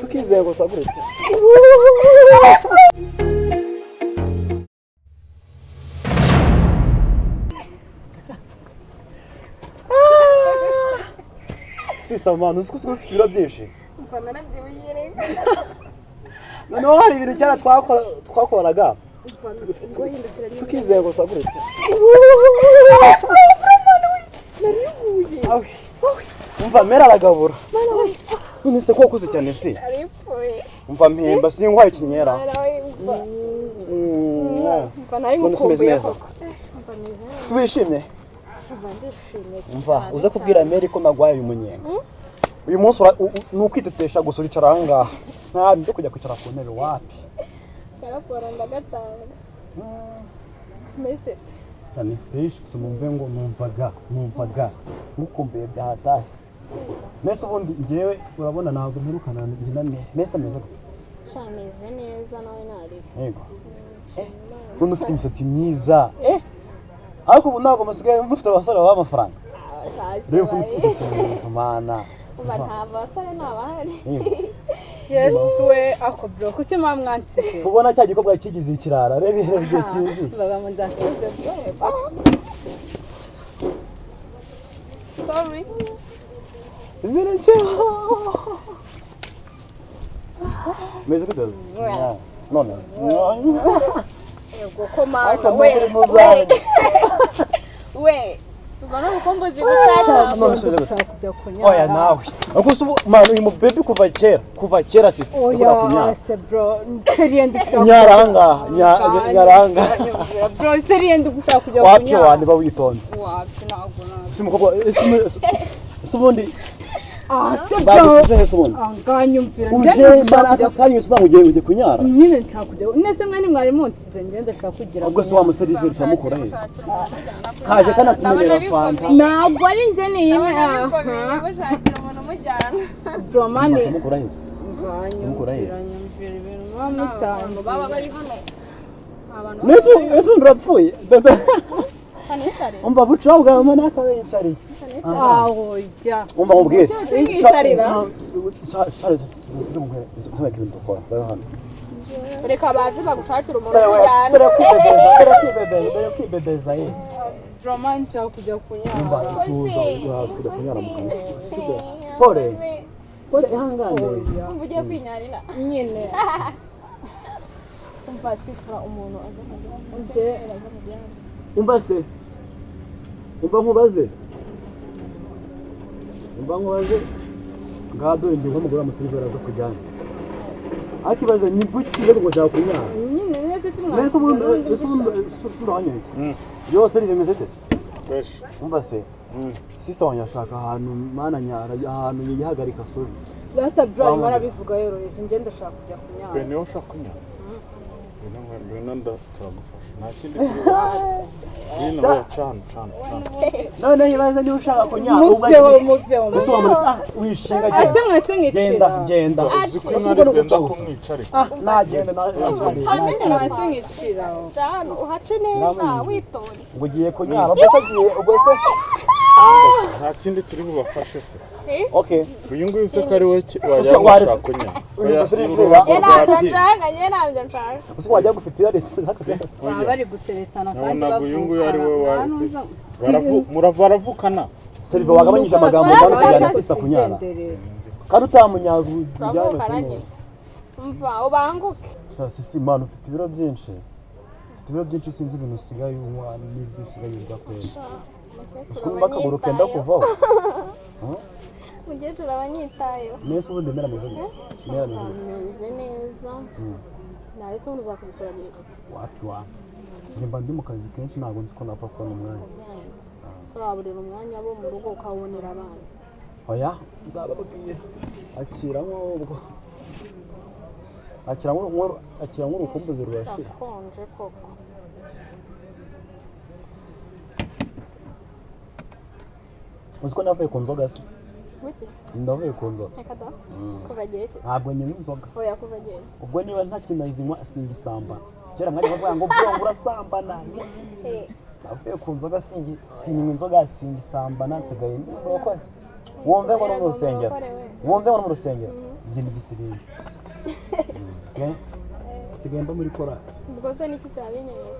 tukizengurutsa gutya sister man uzi ko ufite ibiro byinshi mbona nabyibuye reka noneho hari ibintu cyane twakoraga tukizengurutsa gutya umva mera aragabura nise ko kuze cyane se umva mpemba sinkwaye kinyera wishimye umva uze kubwira Mary ko nagwaye uyu munyenga uyu munsi ni ukwitetesha gusa uricara aha ngaha nta byo kujya kwicara ku ntebe wapi karapora ndagatanga mesese cyane fish sumumve ngo numvaga mukumbuye byahataye mese ubundi ngewe urabona ntabwo mperukana ngina mese ameze gute shameze neza nawe nari yego none ufite imisatsi myiza ariko ubu ntabwo musigaye mufite abasore b'amafaranga rero ukuntu ufite imisatsi myiza mana uba nta basore ntabahari yesu we ako bro kuki mwamwansize ubona cya gikobwa kigize ikirara rebe ibyo kizi baba mu nzatuze bro sorry imbere cyo meze gute none yego komanda we ubona ukombozi gusacha none oya nawe akuso manu uyu baby kuva kera sisi oya se bro seriye ndikushaka nyaranga bro seriye ndikushaka kujya wapi wandi bawitonze wapi nagona simukobwa subundi se bro subundi nganyumvira uje baraka kanyu suba uje kunyara nyine nshaka kujya nese mwani mwari munsize ngenda shaka kugira ubwo se wa museriveri cyamukora he kaje kana tumenera fanta ntabwo ari nje ni imwe ushakira umuntu umujyana bro mani mukora he mukora he nyumvira ibintu bamutanga baba bari hano abantu neso ndrapfuye umva buca bwa mama nakawe yicari aho jya umva mubwire yicarira reka bazi bagushakira umuntu umujyana kwibebeza ye romancha kujya kunyara pole ihangane ugiye kwinyarira nyine umva sifura umuntu umva se nkubaze ngado ingingo umugore amusirivera zo kujyana akibaze ni buki rero ngo cyako kunyara nyine nese simwa nese ubundi wanyoye yose rimeze tese fresh umva se sister wanyashaka ahantu mana nyara ahantu yihagarika sori bata bro marabivuga yoroheje nge ndashaka kujya kunyara bene ushaka kunyara bene turagufasha nta kindi yino cyane none yibaze ni ushaka kunyara muve wishinga ase mwese mwicira genda zikunda kumwicare nagenda ase mwese mwicira cyane uhace neza witonde ngo ugiye kunyara ubwo se nta kindi turi bubafashe se okay uyu nguyu se kari we wajya kunyara ntabyo nshaka uzi wajya gufitira resi bari guteretana kandi bavuga uyu nguyu ari we muravukana Serive wagabanyije amagambo ndano na sister kunyara kandi utamunyaza ujyane umva ubanguke sisi man ufite ibiro byinshi sinzi ibintu usigaye unywa n'ibyo usigaye ugakwera uskumba kaburo kenda kuvaho mugejura abanyitayo nese ubundi mera meze neza nari se uza kudusura wapi nimba ndi mu kazi kenshi ntabwo nzi ko napfa kubona umwanya turaburira umwanya bo mu rugo ukabonera abana oya nzababwira akira nk'urukumbuzi rurashira konje koko uzi ko navuye ku nzoga se Wiki? ndavuye ku nzoga Reka da? Kuva gihe ki? ntabwo nyine inzoga Oya kuva gihe. ubwo niba nta kintu nazinywa singisamba kera mwari bavuga ngo bwo urasambana navuye ku nzoga sinywa inzoga singisambana nsigaye nuko wumve ngo no mu Yego, rusengero murokorewe. wumve ngo no mu rusengero njye ni gisirimu nsigaye mba muri korali ubwo se niki cyabinyemeza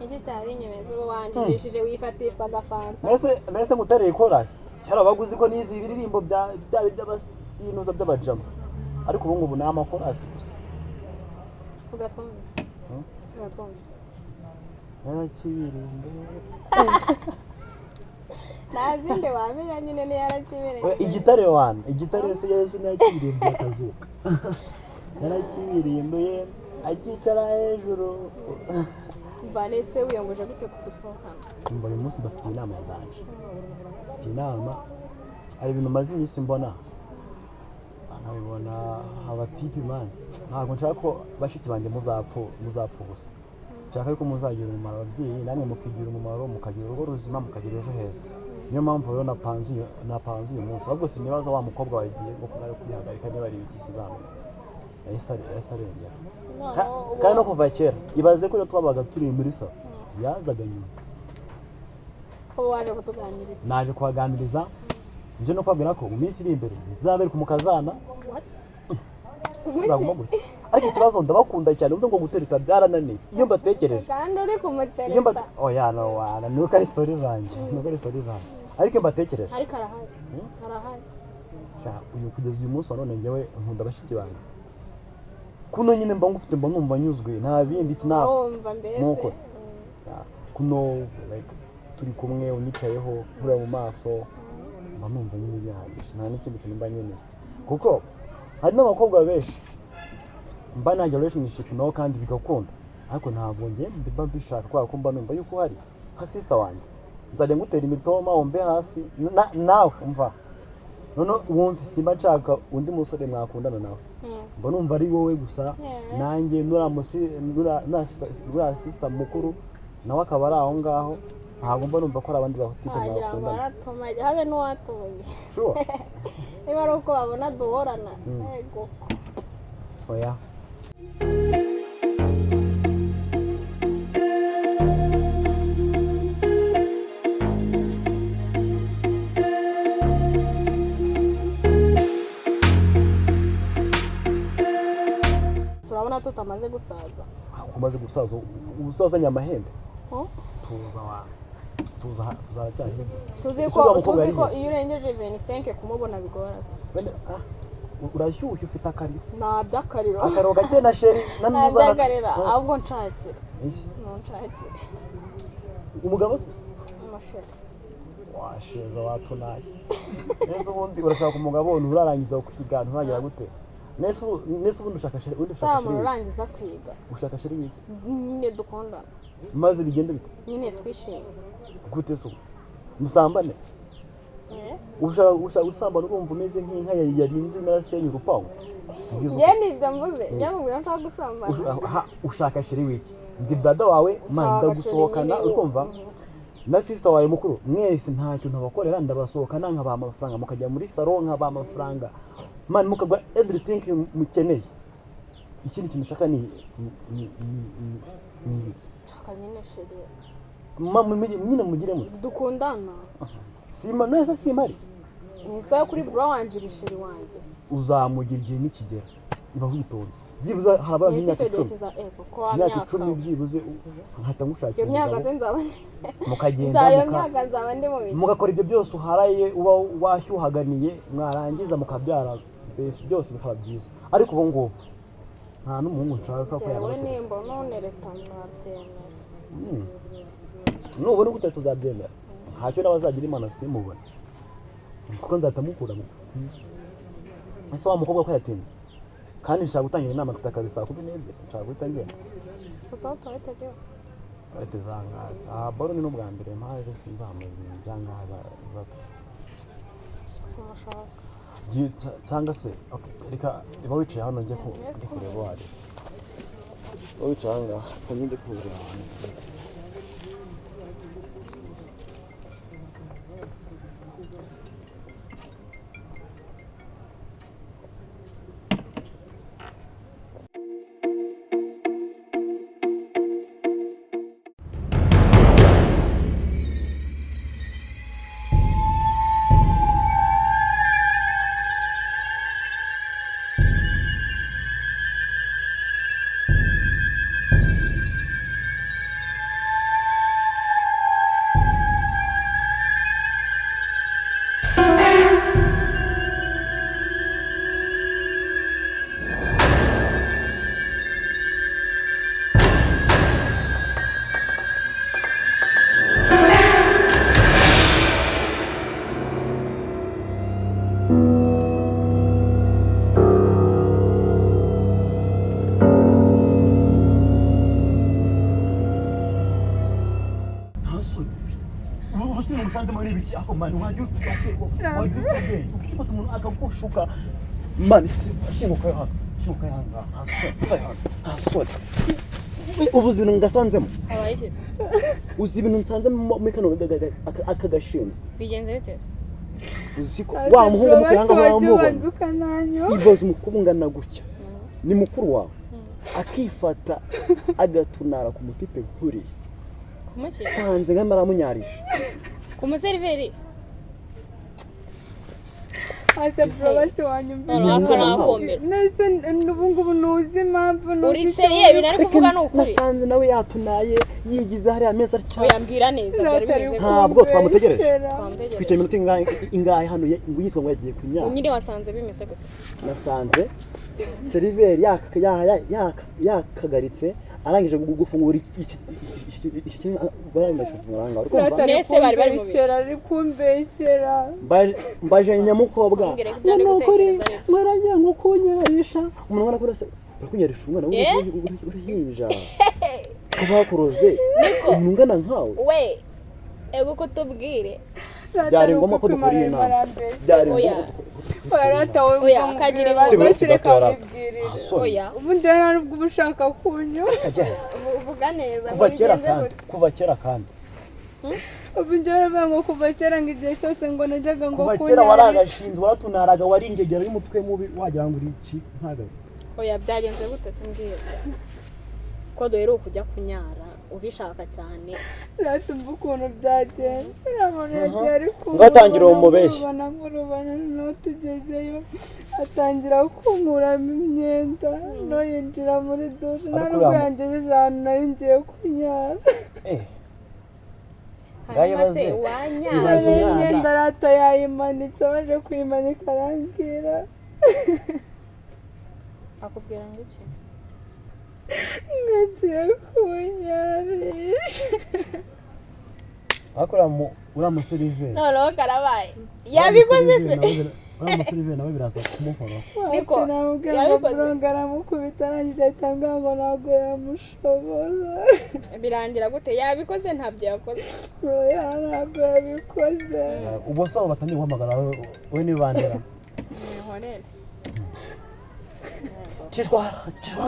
niki cyabinyemeza uba wanjirishije wifatishwa agafanta mbese ngutereye korasi cyara baguzi ko nizi ibiririmbo by'ibintu by'abajama ariko ubu ngubu ni amakorasi gusa ugatwumva yarakibirimbo nta zindi wamenya nyine ni yarakibereye igitare wana igitare se yesu ntiyakibirimbo akazuka yarakibirimbuye akicara hejuru Vanessa wiyongoje gute kudusohokana mba uyu munsi bafite inama zanje bafite inama hari ibintu maze iminsi mbona nkabibona abatipi mani ntabwo nshaka ko bashiki banjye muzapfa ubusa nshaka ko muzagira umumaro ababyeyi namwe mukigira umumaro mukagira urugo ruzima mukagira ejo heza niyo mpamvu rero napanze uyu munsi ahubwo sinibaza wa mukobwa wagiye ngo kunayo kwihagarika niba ari ibikisi bamwe yahise arengera kandi no kuva kera ibaze ko iyo twabaga turi muri salo yazaga nyuma ubu waje kutuganiriza naje kuhaganiriza nje no kwabwira ko mu minsi iri imbere nzabereka umukazana sibaguma gutya ariko ikibazo ndabakunda cyane ubwo ngo gutereta byarananiye iyo mbatekereje kandi uri kumutereta oya no wana nuko ari story zanjye ariko mbatekereje ariko arahari uyu kugeza uyu munsi wa none njyewe nkunda bashiki banjye kuno nyine mba ngufite mba numva nyuzwe nta bindi nuko kuno like turi kumwe unyicayeho nkura mu maso mba numva nyine bihagije nta n'ikindi kintu mba nyine kuko hari n'abakobwa benshi mba najya relationship nabo kandi bigakunda ariko ntabwo njye mba mbishaka kubera ko mba numva yuko hari nka sister wanjye nzajya ngutera imitoma umbe hafi nawe umva none wumve simba nshaka undi musore mwakundana nawe mba numva ari wowe gusa nanjye nura sister mukuru nawe akaba ari aho ngaho ntabwo mba numva ko ari abandi batipe mwakundana habe n'uwatunge niba ari uko babona duhorana yego oya turabona tutamaze gusaza umaze gusaza ubusazanye amahembe tuzacyari suzi ko iyo urengeje 25 kumubona bigora se urashyushye ufite akariro nta by'akariro akariro gake na sheri nta by'akariro ahubwo nshakira umugabo se amasheri washeza watunaye neza ubundi urashaka umugabo nturarangiza kwiga nturagira gute nese ubundi ushaka sheri undi ushaka sheri urangiza kwiga ushaka sheri wiki nyine dukundana maze bigende bite nyine twishime gute se musambane ushaka gusambana urumva umeze nk'inka yarinze narasenye urupangu njye nibyo mvuze njye mubwira nshaka gusambana ushaka sheri wiki ndi dada wawe mani ndagusohokana ukumva na sister wawe mukuru mwese ntacyo ntabakorera ndabasohokana nkabaha amafaranga mukajya muri salon nkabaha amafaranga mani mukagwa everything mukeneye ikindi kintu ushaka ni iki nshaka nyine sheri nyine mugire muto dukundana sima neza simari nisaye kuri bro wanje sheri wanje uzamugira igihe nikigera iba witonze byibuze haraba nk'imyaka 10 byibuze nkahita ngushakira mukagenda mugakora ibyo byose uharaye uba washyuhaganiye mwarangiza mukabyara byose bikaba byiza ariko ubu ngubu nta n'umuhungu nshaka ko yawe nimba none leta nzabyemera nubona gute tuzabyemera ntacyo n'abazagira imana simubona kuko nzatamukura mu isi ese wa mukobwa ko yatinze kandi nshaka gutangira inama mfite akazi saa 12 nshaka guhita ngenda toilette zangaza baro ni n'ubwa mbere mpaje simba mu bintu byangaha bato cyangwa se reka iba wicaye hano njye kureba wari wicaye aha ngaha njye kureba ubuze ibintu ngasanzemo habaye iki uzi ibintu nsanzemo muri kano akagashinze bigenze bite uzi ko wa muhungu mukuyanga bamubona ibaze umukobwa ungana gutya ni mukuru wawe akifata agatunara ku mutipe nkuriye kumuki sanze ngamara munyarisha ku museriveri ase bwabase wanyumva nese n'ubungubu nuzi impamvu uri seriye binari kuvuga n'ukuri nasanze nawe yatunaye yigize hari ameza cyane yambwira neza byari bimeze ntabwo twamutegereje twicaye iminota ingahe hano yitwa ngo yagiye kunyara unyine wasanze bimeze gute nasanze seriveri yakagaritse arangije gufungura iki barangije kufungura urumva nese bari mu bishyira ari kumbeshyera mbaje nyamukobwa n'ukuri mwaragiye nko kunyarisha umuntu arakora kunyarisha umwana w'uruhinja kuba kuroze umungana nkawe we ego ko tubwire byari ngombwa ko dukora iyi nama byari baratawe oya kagira ngo oya ubundi rero nubwo ubushaka kunyo uvuga neza kuva kera kandi ubundi rero ngo kuva kera ngo igihe cyose ngo najyaga ngo kuva kera waragashinzwe waratunaraga waringegera y'umutwe mubi wagira ngo uri iki ntaga oya byagenze gute simbwira ko duheruka kujya kunyara ubishaka cyane ratumva ukuntu byagenze nabona yagiye ari ngatangira umubeshyi urubana no tugezeyo atangira kumuramo imyenda no yinjira muri dushe ntabwo yangejeje ahantu nari ngiye kunyara hanyuma se wanyara imyenda arata yayimanitse abaje kuyimanika arambwira akubwira ngo iki ngagiye kunyarisha akora uriya museriveri noneho karabaye yabikoze se uriya museriveri nawe biraza kumuhora niko yabikoze aramukubita arangije ahita ambwira ngo ntabwo yamushobora birangira gute yabikoze ntabyo yakoze oya ntabwo yabikoze ubwo se abo batangiye guhamagara we n'ibandera honere cishwa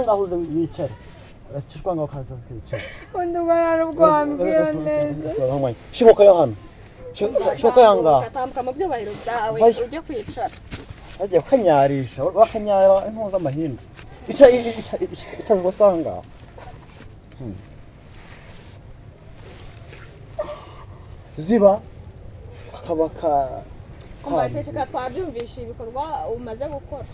ngaho uze wicare cishwa ngaho kaza wicare undi ubwo ntabwo wambwira neza shimuka yo hano shimuka yanga utambuka mu byubahiro byawe ujye kwicara agiye kanyarisha bakanyara impuza amahindu ica wasanga ziba kabaka kumbashishika twabyumvisha ibikorwa umaze gukora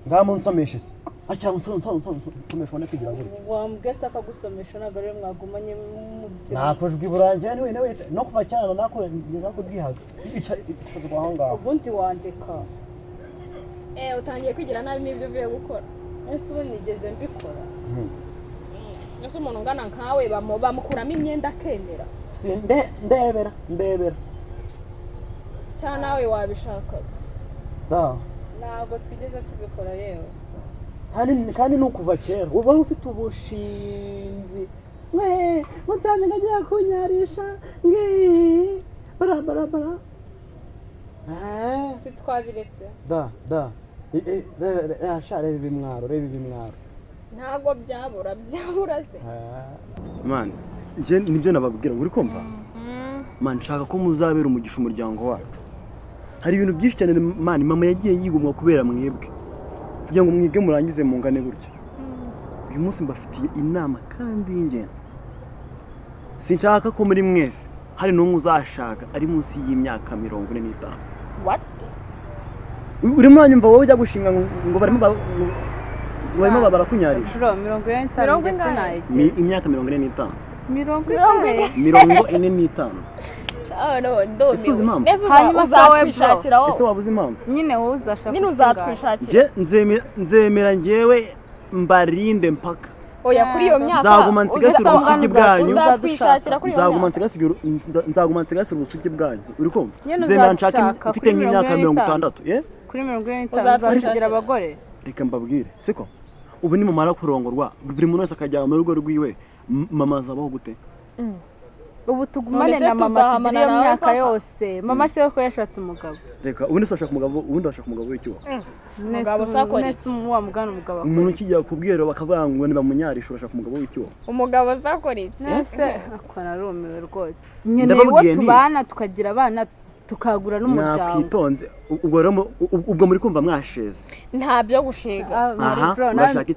ngamu nsomeshe se acha nsomesha ne kugira ngo wambwese akagusomesha ntabwo rero mwagumanye mu byo nakojwe burangiye nawe no kuva cyane nako bwihaga icazo kwa hanga ubundi wandika utangiye kwigira nabi n'ibyo uvuye gukora ese ubu nigeze mbikora ese umuntu ungana nkawe bamukuramo imyenda akemera ndebera cyane nawe wabishaka ntabwo twigeze tubikora yewe kandi nukuva kera uba ufite ubushinzi mutanze ngagiye kunyarisha bara sitwabiretse da reba ibimwaro ntabwo byabura se man nje nibyo nababwira uri kumva man nshaka ko muzabera umugisha umuryango wacu hari ibintu byinshi cyane man mama yagiye yigomwa kubera mwebwe kugira ngo mwige murangize mungane gutya uyu munsi mbafitiye inama kandi y'ingenzi sinshaka ko muri mwese hari n'umwe uzashaka ari munsi y'imyaka 45 what uri mwanyumva wowe ujya gushinga ngo barimo barakunyarisha 45 ndetse nayigiye imyaka 45 45 hanyuma uzakwishakira wowe ese wabuze impamvu nyine wowe uzashaka nyine uzatwishakira nzemera njyewe mbarinde mpaka oya kuri iyo myaka nzaguma nsigasira ubusugi bwanyu uzatwishakira kuri iyo nzaguma nsigasira ubusugi bwanyu uri kumva Nyine zenda nshaka uzashaka mfite nk'imyaka 60 kuri 45 uzakugira abagore reka mbabwire siko ubu ni mumara kurongorwa buri muntu wese akajya mu rugo rwiwe mama zabaho gute ubu tugumane na mama tugira iyo myaka yose mama se ko yashatse umugabo reka ubundi ashaka umugabo ubundi ashaka umugabo w'ikiwa umugabo sakora nese wa mugana umugabo umuntu kijya kubwira bakavuga ngo ni bamunyarisha urashaka umugabo w'ikiwa umugabo sakora iki nese akora rumiwe rwose nkeneye tubana tukagira abana tukagura n'umuryango nakwitonze ubwo rero ubwo muri kumva mwasheze nta byo gushega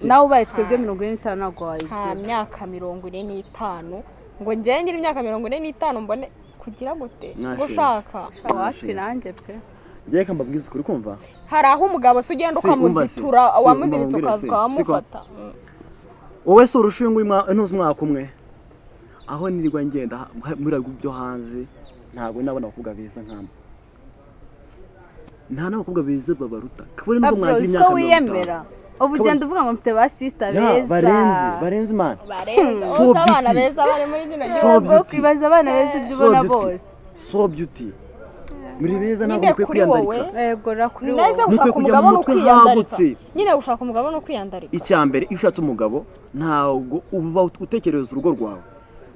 nawe ubaye twebwe 45 nagwaye nta myaka 45 ngo njye ngira imyaka 45 mbone kugira gute gushaka wapi nanjye pe ngiye kambabwiza ukuri kumva hari aho umugabo se ugenda ukamuzitura wamuziritse ukazamufata wowe se urushingwe ntuzi umwaka umwe aho nirirwa ngenda muri byo hanze ntabwo nabona abakobwa beza nk'amba nta n'abakobwa beza babaruta kabone nubwo mwagira imyaka 50 ubu ugenda uvuga ngo mfite ba sister beza barenze man so abana beza bari muri gino gihugu kwibaza abana beza ubona bose so beauty muri beza ntabwo mukwiye kwiyandarika yego rakuri wowe neza ushaka umugabo no kwiyandarika nyine ushaka umugabo no kwiyandarika icyambere iyo ushatse umugabo ntabwo uba utekereza urugo rwawe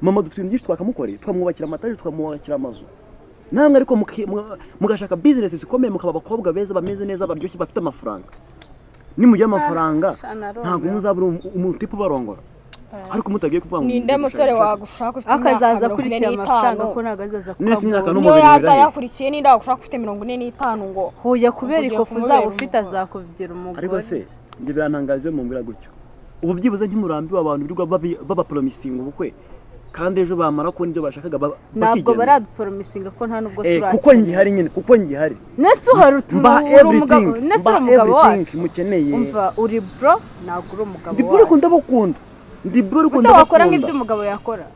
mama dufite ibintu byinshi twakamukoreye twamwubakira amataje twamwubakira amazu namwe ariko mugashaka business zikomeye mukaba abakobwa beza bameze neza baryoshye bafite amafaranga nimujya amafaranga ntabwo muzabura umutipe barongora ariko mutagiye kuvuga ngo ninde musore wagushaka ufite akazaza kurikira amafaranga ko nagazaza nese imyaka no mubiri yaza yakurikiye ninde wagushaka ufite 45 ngo hoya kubera ikofu zabo ufite azakubyira umugore ariko se nge birantangaje mu mbira gutyo ubu byibuze ntimurambiwe abantu birirwa baba promising ubukwe kandi ejo bamara ko nibyo bashakaga ntabwo baradupromisinga ko nta nubwo turacye kuko ngihari nyine kuko ngihari nese uhari umugabo nese umugabo wacu mukeneye umva uri bro ntabwo uri umugabo wacu ndi bro ko ndabakunda ndi bro ko ndabakunda wakora nk'ibyo umugabo yakora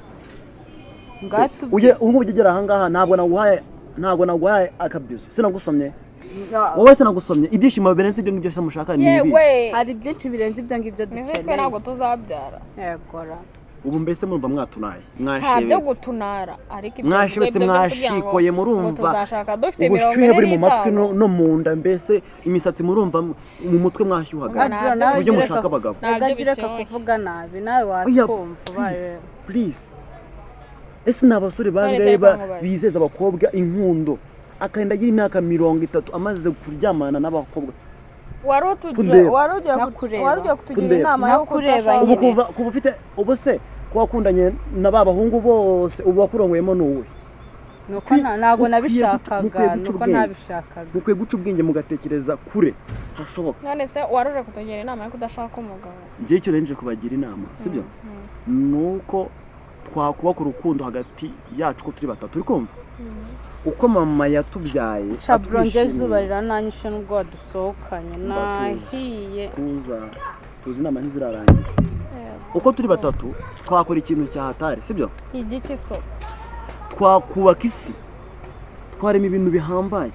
ngatu ubu ugera aha ngaha ntabwo naguhaye akabizo sinagusomye wowe sinagusomye ibyishimo birenze ibyo ngibyo mushaka ni ibi hari byinshi birenze ibyo ngibyo dukeneye twe ntabwo tuzabyara yegora ubu mbese murumva mwatunaye mwashebetse byo gutunara ariko ibyo mwashebetse mwashikoye murumva ubushyuhe buri mu matwi no mu nda mbese imisatsi murumva mu mutwe mwashyuhaga ibyo mushaka abagabo ntabyo bireka kuvuga nabi nawe wakumva ubaye please ese n'abasore bangaye bizeza abakobwa inkundo akenda agira imyaka 30 amaze kuryamana n'abakobwa warugiye kutugira inama yo kureba ubu kuva ufite ubu se ko wakundanye na babahungu bose ubu wakurongwemo n'uwe nuko ntago nabishakaga nuko nabishakaga mukwiye guca ubwenge mugatekereza kure hashoboka none se waruje kutugira inama yo kudashaka umugabo ngiye cyo renje kubagira inama sibyo nuko twakubaka urukundo hagati yacu ko turi batatu uri kumva uko mama yatubyaye chabronge zuba rirananyishe n'ubwo wadusohokanye nahiye tuzi inama ntizirarangira uko turi batatu twakora ikintu cyahatari sibyo igiki so twakubaka isi twarema ibintu bihambaye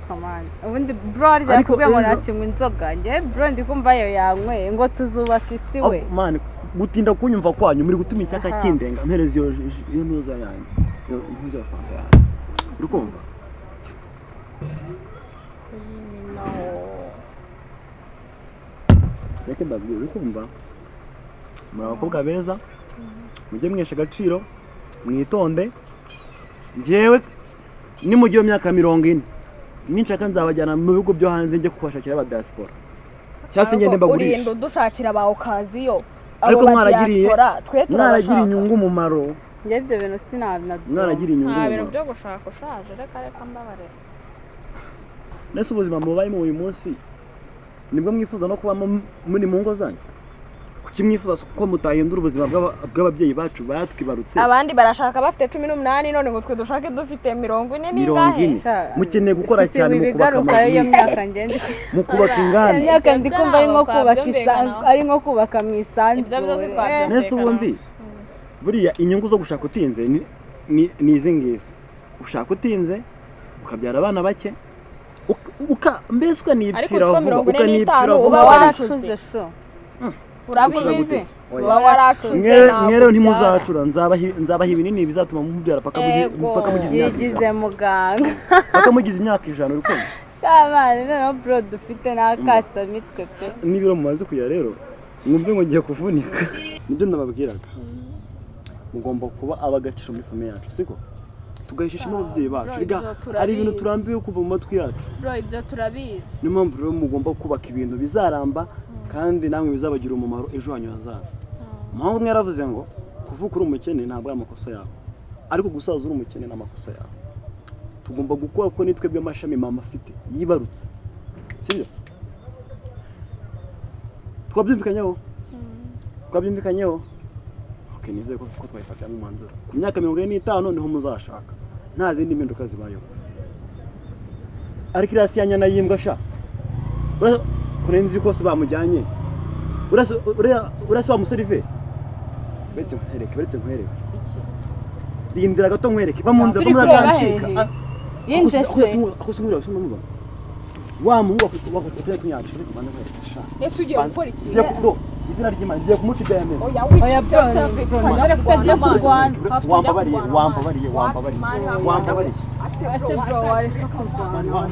kamani ubundi bro ari yakubwiye ngo nakinywa inzoga nge bro ndi kumva yo yanyweye ngo tuzubaka isi we man gutinda kunyumva kwanyu muri gutuma icyaka kindenga mpereza iyo ntuza yanjye iyo ntuza fanta yanjye uri kumva reka ndabwira uri kumva muri abakobwa beza mujye mwesha agaciro mwitonde njyewe ni mu gihe myaka 40 ninshaka nzabajyana mu bihugu byo hanze njye kubashakira aba diaspora cyase ngende mbagurisha urindo dushakira ba okaziyo ariko mwaragira inyungu mu maro njye ibyo bintu sinabinadu mwaragira inyungu nta bintu byo gushaka ushaje reka mbabarera nese ubuzima mubaye mu uyu munsi nibwo mwifuza no kuba muri mu ngo zanyu kuki mwifuza ko mutahindura ubuzima bw'ababyeyi bacu batwibarutse abandi barashaka bafite 18 none ngo twe dushake dufite 40 n'ingahe mukeneye gukora cyane mu kubaka amazu mu kubaka inganda imyaka ndi kumva ari nko kubaka mu isanzure nese ubundi buriya inyungu zo gushaka utinze ni izi ngizi ushaka utinze ukabyara abana bake mbese ukanipfira vuba uba waracuze sho urabizi Oya. uba waracuze mwe rero ntimuzacura nzabaha ibinini bizatuma mubyara paka mugize imyaka yigize muganga paka mugize imyaka 100 urukundo shabane noneho bro dufite n'akasamitwe pe n'ibiro mumaze kuya rero mwumve ngo ngiye kuvunika nibyo ndababwiraga mugomba kuba abagaciro muri famille yacu siko tugahishishamo ababyeyi bacu riga ari ibintu turambiwe kuva mu matwi yacu bro ibyo turabizi niyo mpamvu rero mugomba kubaka ibintu bizaramba kandi namwe bizabagira umumaro ejo hanyu hazaza mpamvu umwe yaravuze ngo kuvuka uri umukene ntabwo ari amakosa yawe ariko gusaza uri umukene ni amakosa yawe tugomba gukora ko nitwe bw'amashami mama afite yibarutse sibyo twabyumvikanyeho okay nizeye ko twayifatira mu manzuro ku myaka 45 niho muzashaka nta zindi mpinduka zibayeho ariko irasi yanyana yimbwa sha kurenzi kose bamujyanye urasi wa muserive betse nkwereke rindira gato nkwereke bamunze bamuragancika yinjese ako singura usumva wa muhungu wakuteye kunyaje ariko bana sha ese ugiye gukora iki izina ry'Imana ngiye kumuca diamond oya bro nzere kutagiye mu Rwanda wambabariye ase bro wari kurwana